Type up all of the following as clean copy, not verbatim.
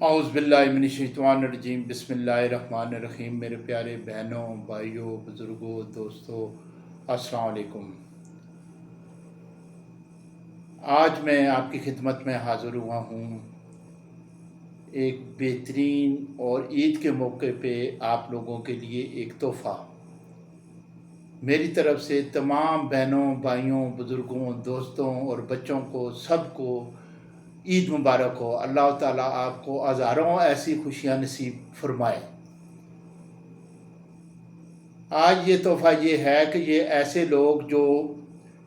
औज़ बिल्लाहि मिनश्शैतानिर्रजीम बिस्मिल्लाहिर्रहमानिर्रहीम। मेरे प्यारे बहनों, भाइयों, बुज़ुर्गों, दोस्तों, अस्सलाम वालेकुम। आज मैं आपकी खिदमत में हाज़िर हुआ हूँ एक बेहतरीन और ईद के मौके पे आप लोगों के लिए एक तोहफ़ा। मेरी तरफ़ से तमाम बहनों, भाइयों, बुज़ुर्गों, दोस्तों और बच्चों को सबको ईद मुबारक हो। अल्लाह ताला आपको हज़ारों ऐसी खुशियाँ नसीब फरमाए। आज ये तोहफ़ा ये है कि ये ऐसे लोग जो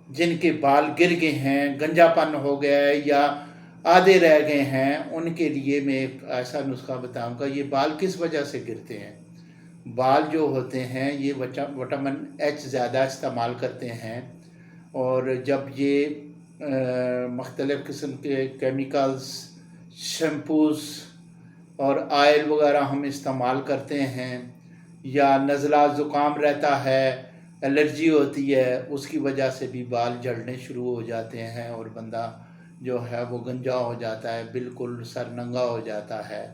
जिनके बाल गिर गए हैं, गंजापन हो गया है या आधे रह गए हैं, उनके लिए मैं एक ऐसा नुस्खा बताऊंगा। ये बाल किस वजह से गिरते हैं? बाल जो होते हैं ये विटामिन एच ज़्यादा इस्तेमाल करते हैं, और जब ये मुख्तलिफ़ किस्म के केमिकल्स, शैम्पूस और आयल वगैरह हम इस्तेमाल करते हैं, या नज़ला ज़ुकाम रहता है, एलर्जी होती है, उसकी वजह से भी बाल झड़ने शुरू हो जाते हैं और बंदा जो है वो गंजा हो जाता है, बिल्कुल सर नंगा हो जाता है।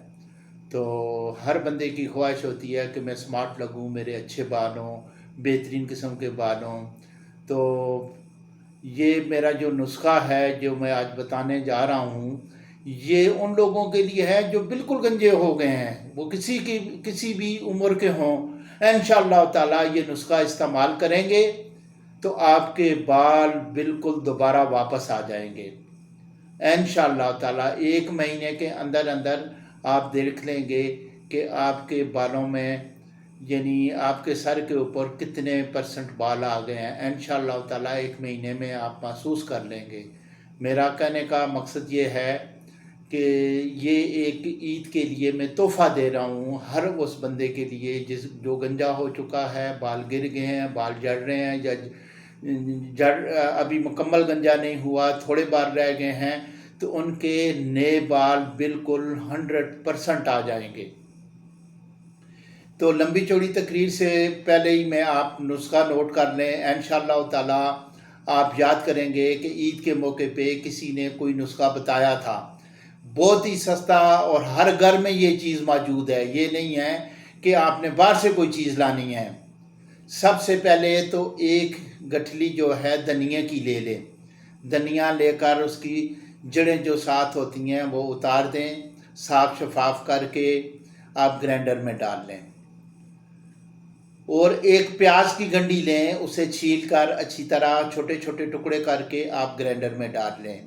तो हर बंदे की ख्वाहिश होती है कि मैं स्मार्ट लगूं, मेरे अच्छे बाल हों, बेहतरीन किस्म के बाल हों। तो ये मेरा जो नुस्खा है जो मैं आज बताने जा रहा हूँ, ये उन लोगों के लिए है जो बिल्कुल गंजे हो गए हैं, वो किसी भी उम्र के हों। इंशाअल्लाह ताला ये नुस्खा इस्तेमाल करेंगे तो आपके बाल बिल्कुल दोबारा वापस आ जाएंगे इंशाअल्लाह ताला। 1 महीने के अंदर अंदर आप देख लेंगे कि आपके बालों में, यानी आपके सर के ऊपर कितने परसेंट बाल आ गए हैं। इंशाअल्लाह ताला 1 महीने में आप महसूस कर लेंगे। मेरा कहने का मकसद ये है कि ये एक ईद के लिए मैं तोहफ़ा दे रहा हूँ हर उस बंदे के लिए जो गंजा हो चुका है, बाल गिर गए हैं, बाल झड़ रहे हैं, या अभी मुकम्मल गंजा नहीं हुआ, थोड़े बाल रह गए हैं, तो उनके नए बाल बिल्कुल 100% आ जाएंगे। तो लंबी चौड़ी तकरीर से पहले ही मैं आप नुस्खा नोट कर लें। इंशाअल्लाह ताला आप याद करेंगे कि ईद के मौके पे किसी ने कोई नुस्खा बताया था, बहुत ही सस्ता, और हर घर में ये चीज़ मौजूद है। ये नहीं है कि आपने बाहर से कोई चीज़ लानी है। सबसे पहले तो एक गठली जो है धनिया की ले लें। धनिया लेकर उसकी जड़ें जो साथ होती हैं वो उतार दें, साफ शफाफ करके आप ग्राइंडर में डाल लें। और एक प्याज की गंडी लें, उसे छील कर अच्छी तरह छोटे छोटे टुकड़े करके आप ग्राइंडर में डाल लें।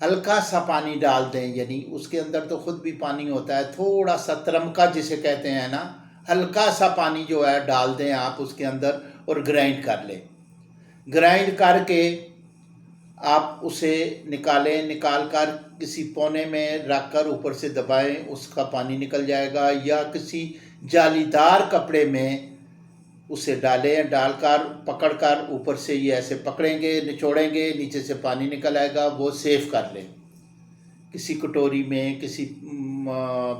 हल्का सा पानी डाल दें, यानी उसके अंदर तो खुद भी पानी होता है, थोड़ा सा तरमका जिसे कहते हैं ना, हल्का सा पानी जो है डाल दें आप उसके अंदर और ग्राइंड कर लें। ग्राइंड करके आप उसे निकाल कर किसी पौने में रख कर ऊपर से दबाएं, उसका पानी निकल जाएगा। या किसी जालीदार कपड़े में उसे डालें, डालकर पकड़कर ऊपर से ये ऐसे पकड़ेंगे, निचोड़ेंगे, नीचे से पानी निकल आएगा, वो सेव कर लें किसी कटोरी में, किसी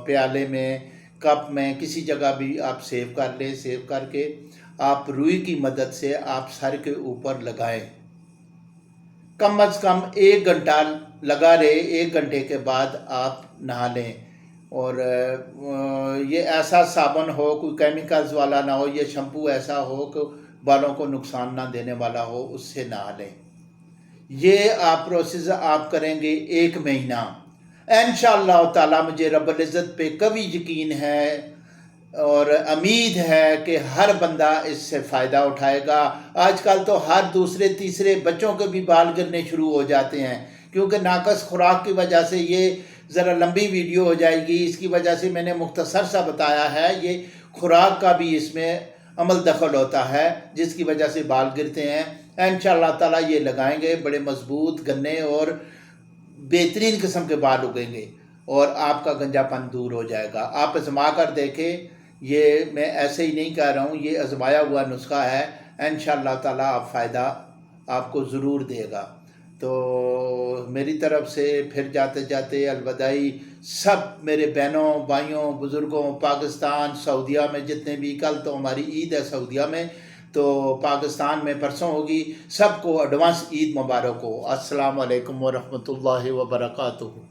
प्याले में, कप में, किसी जगह भी आप सेव कर लें। सेव करके आप रुई की मदद से आप सर के ऊपर लगाएं, कम अज़ कम 1 घंटा लगा रहे। 1 घंटे के बाद आप नहा लें। और ये ऐसा साबुन हो, कोई केमिकल्स वाला ना हो, ये शैम्पू ऐसा हो कि बालों को नुकसान ना देने वाला हो, उससे नहा लें। ये आप प्रोसेस आप करेंगे 1 महीना, इंशाअल्लाह ताला मुझे रब्बुल इज़्ज़त पे कभी यकीन है और उम्मीद है कि हर बंदा इससे फ़ायदा उठाएगा। आजकल तो हर दूसरे तीसरे बच्चों के भी बाल गिरने शुरू हो जाते हैं, क्योंकि नाकस खुराक की वजह से। ये ज़रा लंबी वीडियो हो जाएगी, इसकी वजह से मैंने मुख्तसर सा बताया है। ये खुराक का भी इसमें अमल दखल होता है, जिसकी वजह से बाल गिरते हैं। इंशाअल्लाह ताला ये लगाएंगे, बड़े मजबूत, घने और बेहतरीन किस्म के बाल उगेंगे और आपका गंजापन दूर हो जाएगा। आप आजमा कर देखें, ये मैं ऐसे ही नहीं कह रहा हूँ, ये आजमाया हुआ नुस्खा है। इंशाअल्लाह ताला आप फ़ायदा आपको ज़रूर देगा। तो मेरी तरफ़ से फिर जाते जाते अलविदाई सब मेरे बहनों, भाइयों, बुज़ुर्गों, पाकिस्तान, सऊदीया में जितने भी, कल तो हमारी ईद है सऊदीया में, तो पाकिस्तान में परसों होगी। सबको एडवांस ईद मुबारक हो। अस्सलाम वालेकुम व रहमतुल्लाहि व बरकातुहू।